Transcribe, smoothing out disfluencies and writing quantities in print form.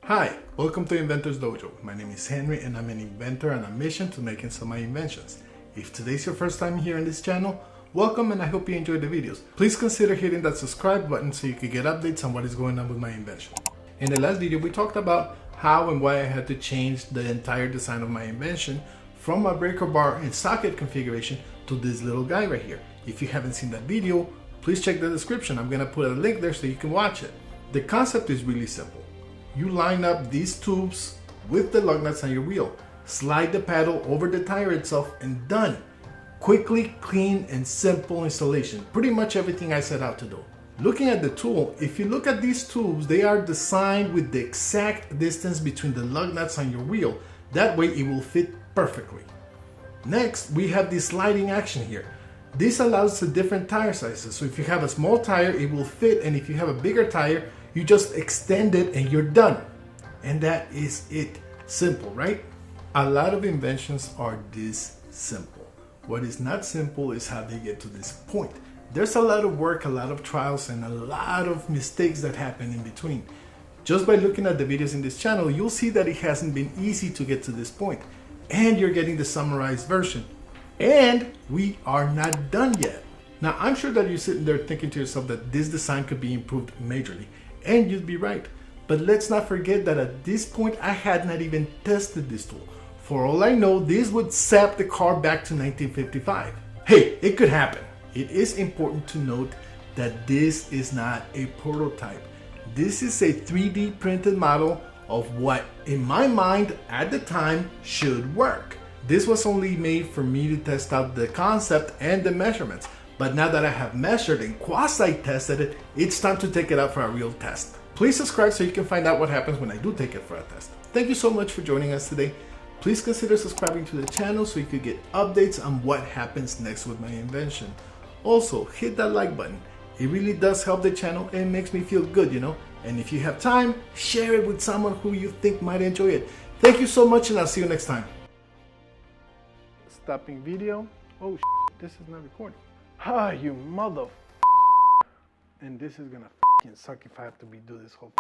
Hi, welcome to Inventors Dojo. My name is Henry and I'm an inventor on a mission to making some of my inventions. If today's your first time here on this channel, welcome and I hope you enjoy the videos. Please consider hitting that subscribe button so you can get updates on what is going on with my invention. In the last video, we talked about how and why I had to change the entire design of my invention from my breaker bar and socket configuration to this little guy right here. If you haven't seen that video, please check the description. I'm gonna put a link there so you can watch it. The concept is really simple. You line up these tubes with the lug nuts on your wheel, slide the paddle over the tire itself, and done. Quickly, clean, and simple installation. Pretty much everything I set out to do. Looking at the tool, if you look at these tubes, they are designed with the exact distance between the lug nuts on your wheel. That way it will fit perfectly. Next, we have the sliding action here. This allows the different tire sizes. So if you have a small tire, it will fit, and if you have a bigger tire, you just extend it and you're done. And that is it. Simple, right? A lot of inventions are this simple. What is not simple is how they get to this point. There's a lot of work, a lot of trials, and a lot of mistakes that happen in between. Just by looking at the videos in this channel, you'll see that it hasn't been easy to get to this point. And you're getting the summarized version. And we are not done yet. Now, I'm sure that you're sitting there thinking to yourself that this design could be improved majorly. And you'd be right. But let's not forget that at this point, I had not even tested this tool. For all I know, this would sap the car back to 1955. Hey, it could happen. It is important to note that this is not a prototype. This is a 3D printed model of what, in my mind, at the time, should work. This was only made for me to test out the concept and the measurements. But now that I have measured and quasi-tested it, it's time to take it out for a real test. Please subscribe so you can find out what happens when I do take it for a test. Thank you so much for joining us today. Please consider subscribing to the channel so you could get updates on what happens next with my invention. Also, hit that like button. It really does help the channel and makes me feel good, you know. And if you have time, share it with someone who you think might enjoy it. Thank you so much and I'll see you next time. Stopping video. Oh, this is not recording. Ah, you mother. And this is gonna suck if I have to redo this whole